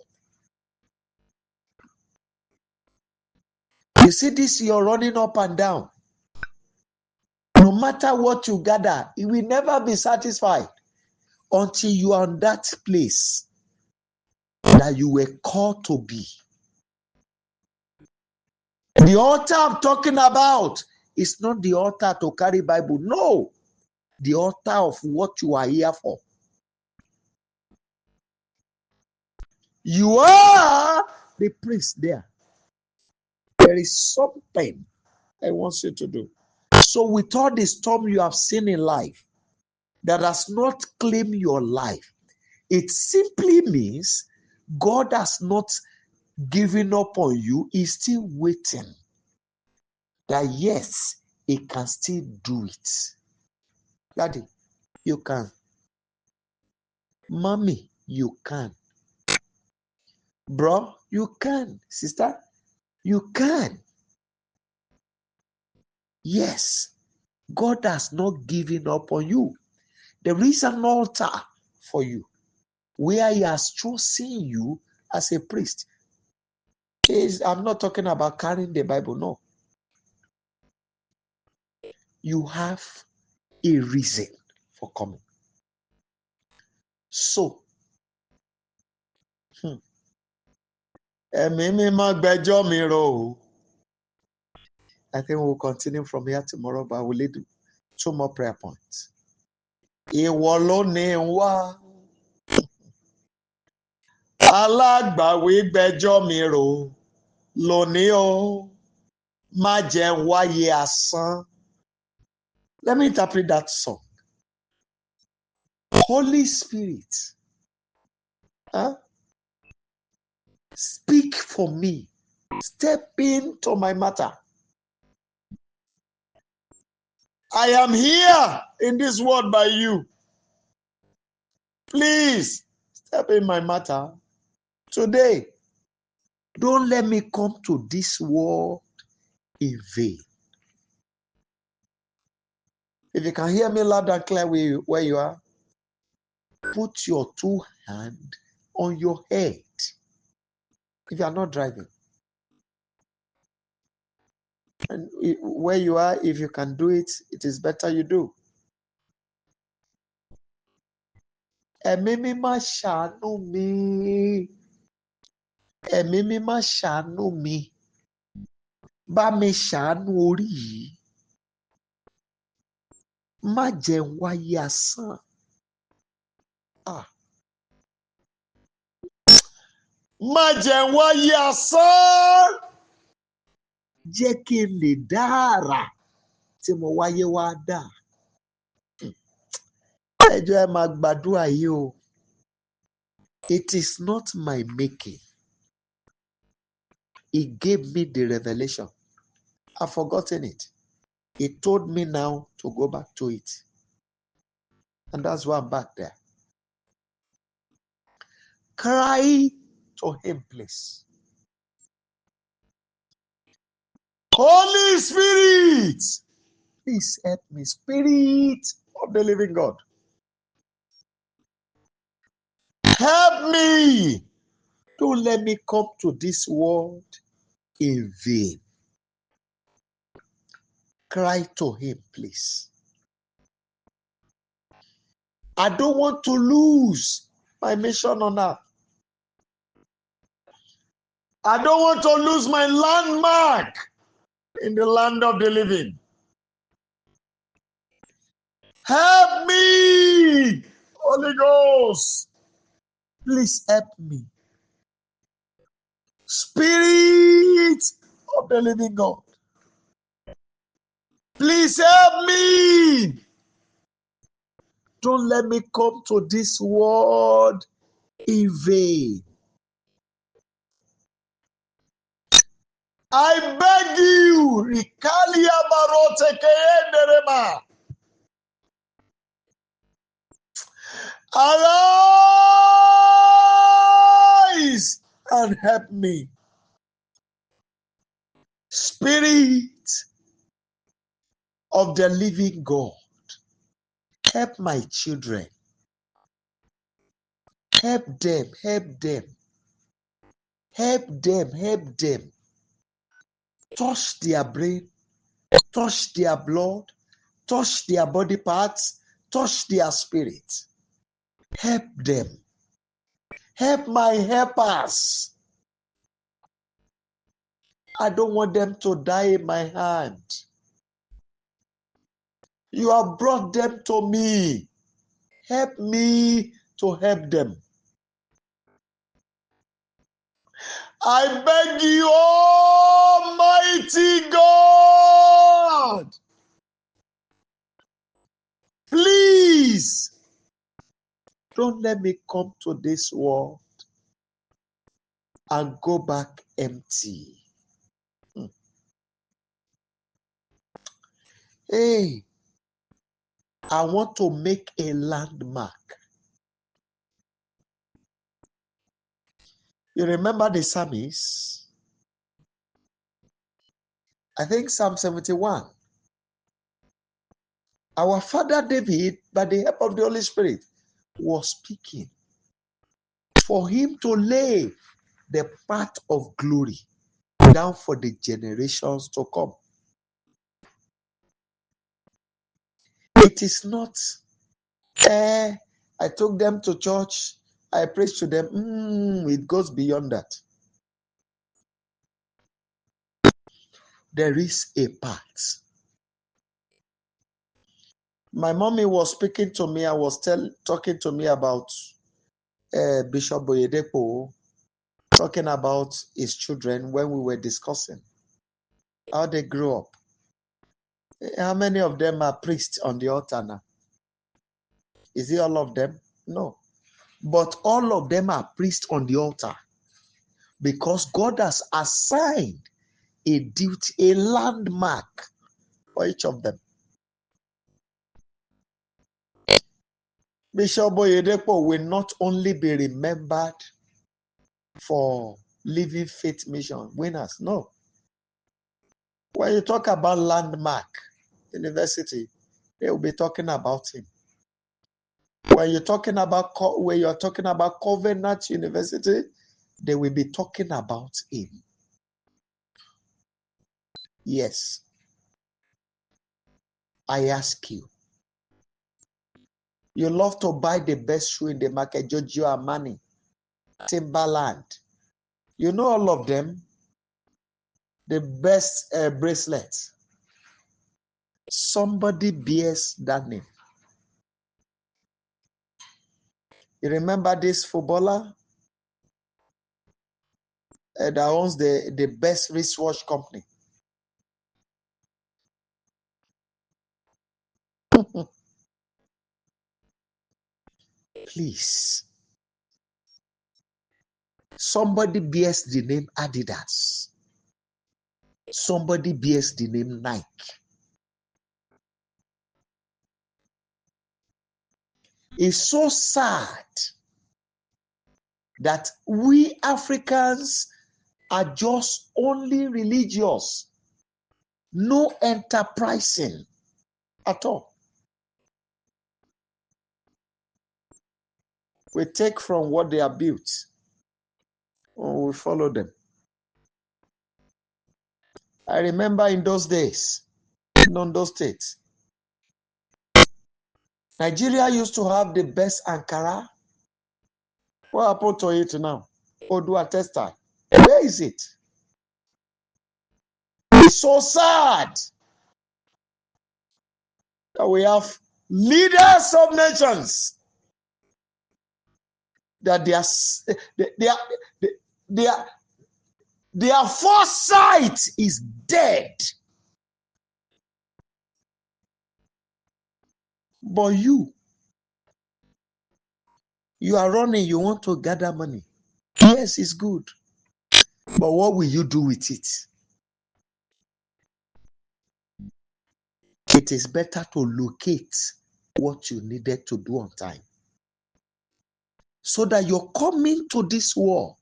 [SPEAKER 1] You see this, you're running up and down. No matter what you gather, you will never be satisfied until you are in that place that you were called to be. The altar I'm talking about is not the altar to carry Bible. No. The altar of what you are here for. You are the priest there. There is something I want you to do. So with all the storm you have seen in life that has not claimed your life, it simply means God has not given up on you. He's still waiting. That yes, he can still do it. Daddy, you can. Mommy, you can. Bro, you can. Sister, you can. Yes, God has not given up on you. There is an altar for you where he has chosen you as a priest. I'm not talking about carrying the Bible, no. You have a reason for coming. So, I think we'll continue from here tomorrow, but we'll do 2 more prayer points. Ìwọ ló ní wá. Alágbàwí gbẹ́jọ́ mi rò lónìí o. Má jẹ́ wáyé asán. Let me interpret that song. Holy Spirit, speak for me. Step into my matter. I am here in this world by you. Please, step in my matter. Today, don't let me come to this world in vain. If you can hear me loud and clear where you are, put your 2 hands on your head. If you are not driving. And where you are, if you can do it, it is better you do. Ẹ̀mí mímọ́ ṣàánú mi. Ẹ̀mí mímọ́ ṣàánú mi. Bá mi ṣàánú orí yìí. Má jẹ́ wáyé asán. Má jẹ́ wáyé asán. Jẹ́ kí n lè dá àrà tí mo wáyé wá dà. Ẹ jọ̀ọ́ ẹ máa gbàdúrà yìí o. It is not my making. He gave me the revelation. I've forgotten it. He told me now to go back to it. And that's why I'm back there. Cry to him, please. Holy Spirit, please help me. Spirit of the living God, help me. Don't let me come to this world in vain. Cry to him, please. I don't want to lose my mission on earth. I don't want to lose my landmark in the land of the living. Help me! Holy Ghost, please help me. Spirit of the living God, please help me. Don't let me come to this world in vain. I beg you, Rikalia Barote Keenderema. Arise and help me. Spirit of the living God, help my children. Help them, help them. Help them, help them. Touch their brain, touch their blood, touch their body parts, touch their spirit. Help them. Help my helpers. I don't want them to die in my hand. You have brought them to me. Help me to help them. I beg you, Almighty God, please don't let me come to this world and go back empty. Hey, I want to make a landmark. You remember the psalmist? I think Psalm 71. Our father David, by the help of the Holy Spirit, was speaking for him to lay the path of glory down for the generations to come. It is not, I took them to church, I preached to them. It goes beyond that. There is a path. My mommy was speaking to me, I was talking to me about Bishop Boyedepo, talking about his children when we were discussing how they grew up. How many of them are priests on the altar now? Is it all of them? No. But all of them are priests on the altar because God has assigned a duty, a landmark for each of them. Bishop Boyedepo will not only be remembered for Living Faith Mission winners. No. When you talk about Landmark University, they will be talking about him. When you're talking about Covenant University, they will be talking about him. Yes. I ask you. You love to buy the best shoe in the market, Giorgio Armani, Timberland. You know all of them. The best bracelets. Somebody bears that name. You remember this footballer that owns the best wristwatch company? Please. Somebody bears the name Adidas. Somebody bears the name Nike. It's so sad that we Africans are just only religious, no enterprising at all. We take from what they are built, or we follow them. I remember in those days, in Ondo State, Nigeria used to have the best Ankara. What happened to it now? Odua Textile. Where is it? It's so sad that we have leaders of nations, that their foresight is dead. But you are running, you want to gather money. Yes, it's good. But what will you do with it? It is better to locate what you needed to do on time, so that you're coming to this world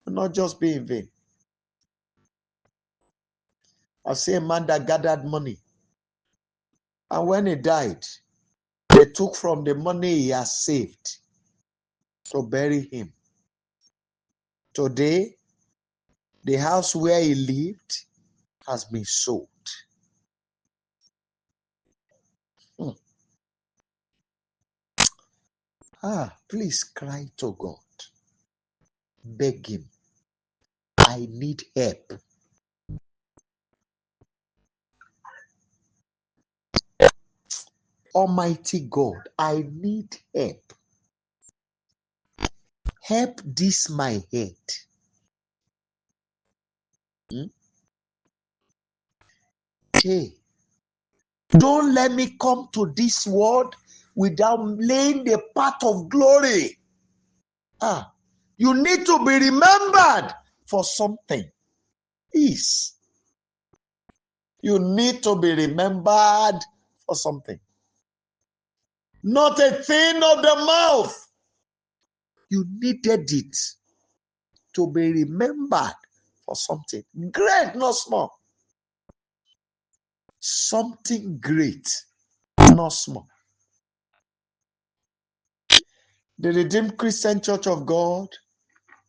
[SPEAKER 1] will not just be in vain. I see a man that gathered money, and when he died, they took from the money he has saved to bury him. Today, the house where he lived has been sold. Please cry to God. Beg him. I need help. Almighty God, I need help. Help this my head. Hey, don't let me come to this world without laying the path of glory. You need to be remembered for something. Yes. You need to be remembered for something. Not a thing of the mouth. You needed it to be remembered for something. Great, not small. Something great, not small. The Redeemed Christian Church of God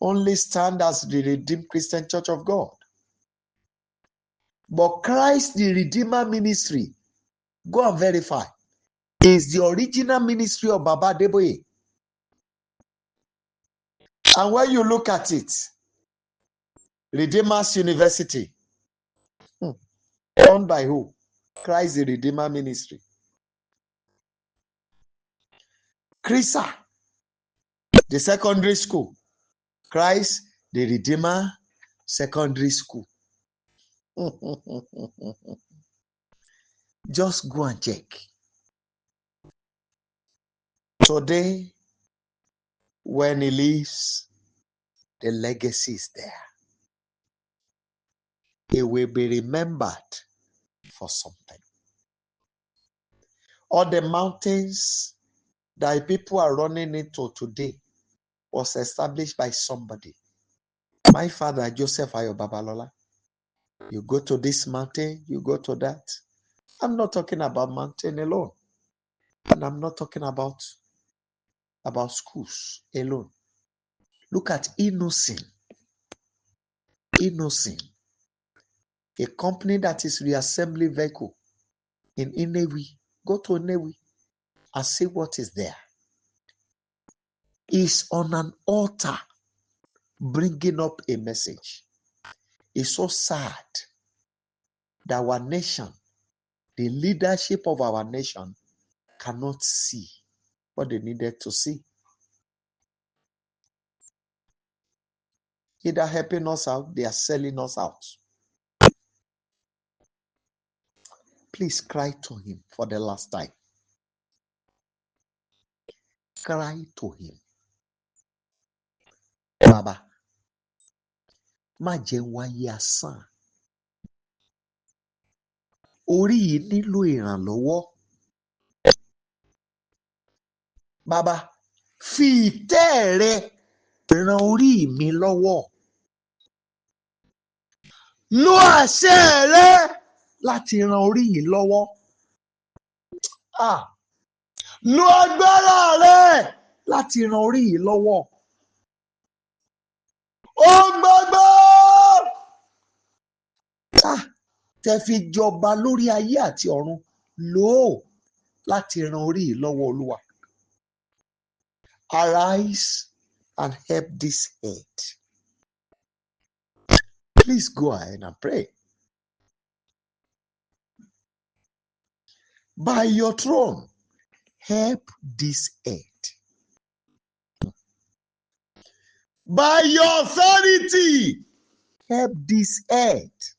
[SPEAKER 1] only stand as the Redeemed Christian Church of God. But Christ the Redeemer Ministry, go and verify, is the original ministry of Baba Adeboye. And when you look at it, Redeemers University, owned by who? Christ the Redeemer Ministry. Krisa, the secondary school, Christ the Redeemer Secondary School. Just go and check. Today, when he leaves, the legacy is there. He will be remembered for something. All the mountains that people are running into today was established by somebody. My father, Joseph Ayo Babalola, you go to this mountain, you go to that. I'm not talking about mountain alone. And I'm not talking about schools alone. Look at Innocent, a company that is reassembly vehicle in Inewi. Go to Inewi and see what is there. It's on an altar bringing up a message. It's so sad that our nation, the leadership of our nation, cannot see what they needed to see. Either helping us out, they are selling us out. Please cry to him for the last time. Cry to him. Baba, má jẹ́ wáyé asán. Orí yìí nílò ìrànlọ́wọ́. Baba, fi ìtẹ́ rẹ ran orí mi lọ́wọ́. Lo àṣẹ rẹ láti ran orí yìí lọ́wọ́. Lo agbára rẹ láti ran orí yìí lọ́wọ́. Ó gbogbo tẹ́ fi jọba lórí ayé àti ọ̀run, lò ó láti ran orí yìí lọ́wọ́, Olúwa. Arise and help this head. Please go ahead and pray. By your throne, help this earth. By your authority, help this earth.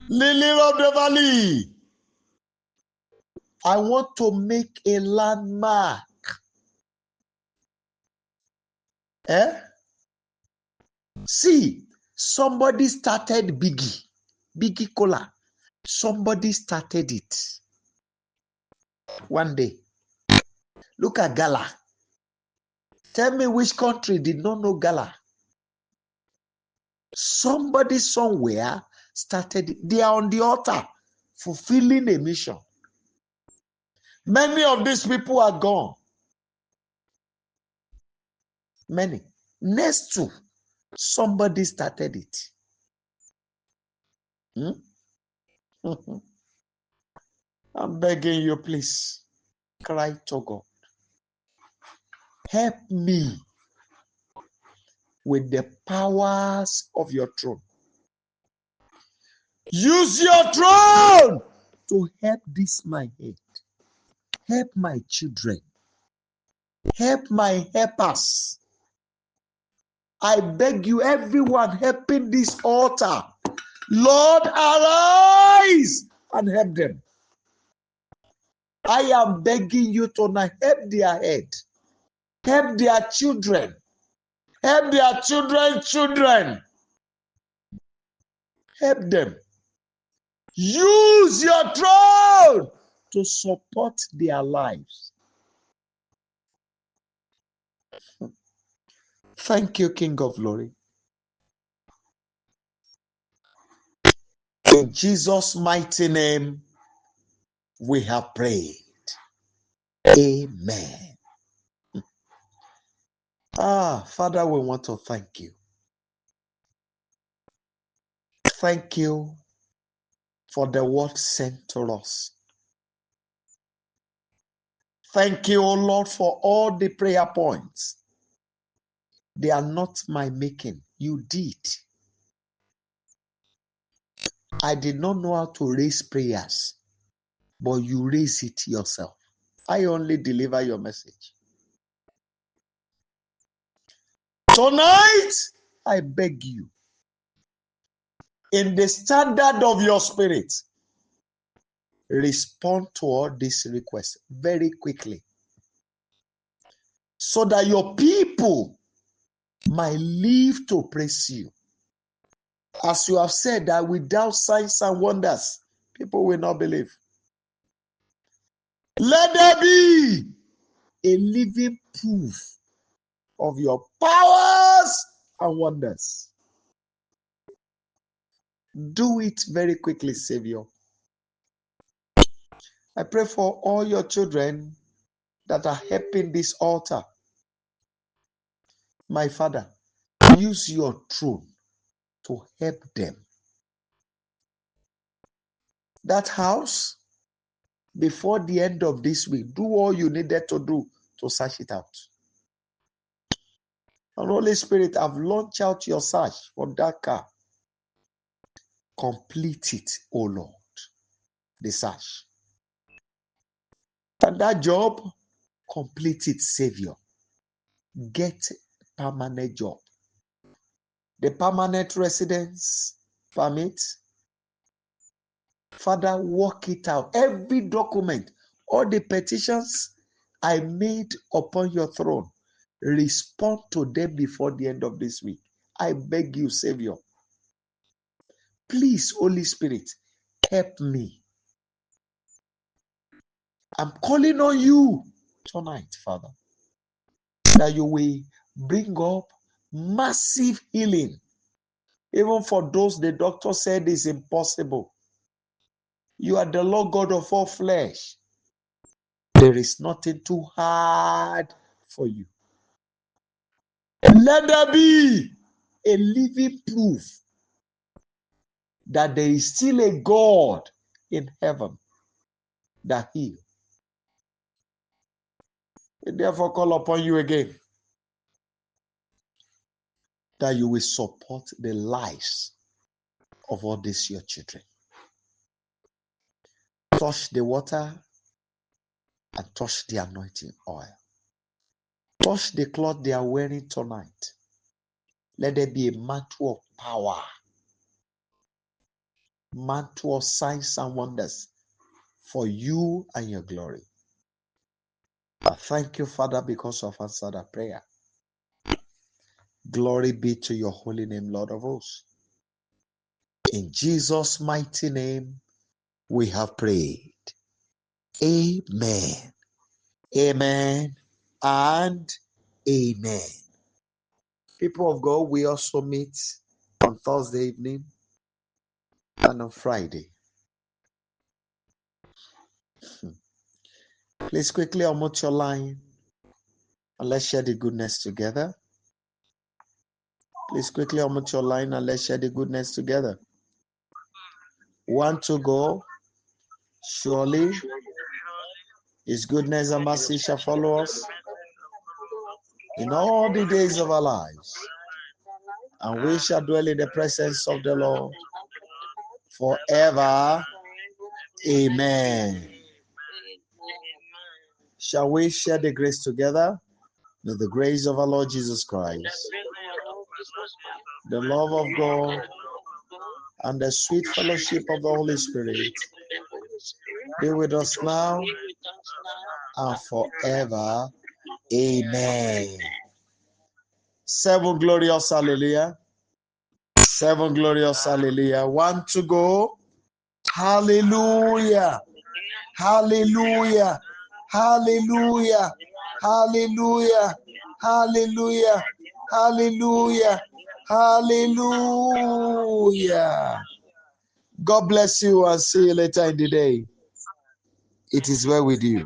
[SPEAKER 1] Lily of the valley, I want to make a landmark. See, somebody started Biggie Cola. Somebody started it one day. Look at Gala. Tell me which country did not know Gala? Somebody somewhere started it. They are on the altar fulfilling a mission. Many of these people are gone. Many. Next to somebody started it. I'm begging you, please. Cry to God. Help me with the powers of your throne. Use your throne to help this my head. Help my children. Help my helpers. I beg you, everyone helping this altar, Lord, arise and help them. I am begging you tonight, help their head. Help their children. Help their children. Help them. Use your throne to support their lives. Thank you, King of Glory. In Jesus' mighty name, we have prayed. Amen. Father, we want to thank you. Thank you for the word sent to us. Thank you, O Lord, for all the prayer points. They are not my making. You did. I did not know how to raise prayers, but you raise it yourself. I only deliver your message. Tonight, I beg you, in the standard of your spirit, respond to all these requests very quickly, so that your people might live to praise you. As you have said that without signs and wonders, people will not believe. Let there be a living proof of your powers and wonders. Do it very quickly, Savior. I pray for all your children that are helping this altar. My Father, use your throne to help them. That house, before the end of this week, do all you needed to do to search it out. And Holy Spirit, I've launched out your search for that car. Complete it, O Lord, the search. And that job, complete it, Savior. Get permanent job. The permanent residence permit, Father, work it out. Every document, all the petitions I made upon your throne, respond to them before the end of this week. I beg you, Savior. Please, Holy Spirit, help me. I'm calling on you tonight, Father, that you will bring up massive healing, even for those the doctor said is impossible. You are the Lord God of all flesh. There is nothing too hard for you. Let there be a living proof that there is still a God in heaven that heals. We therefore call upon you again, that you will support the lives of all these your children. Touch the water, and touch the anointing oil. Touch the cloth they are wearing tonight. Let there be a mantle of power, mantle of signs and wonders for you and your glory. I thank you, Father, because of answered our prayer. Glory be to your holy name, Lord of hosts. In Jesus' mighty name, we have prayed. Amen. Amen and amen. People of God, we also meet on Thursday evening and on Friday. Please quickly unmute your line and let's share the goodness together. Please quickly unmute your line and let's share the goodness together. 1 to go. Surely His goodness and mercy shall follow us in all the days of our lives, and we shall dwell in the presence of the Lord forever. Amen. Shall we share the grace together? May the grace of our Lord Jesus Christ, the love of God, and the sweet fellowship of the Holy Spirit be with us now and forever. Amen. 7 glorious hallelujah. 7 glorious hallelujah. 1 to go. Hallelujah. Hallelujah. Hallelujah. Hallelujah. Hallelujah. Hallelujah. Hallelujah. God bless you and see you later in the day. It is well with you.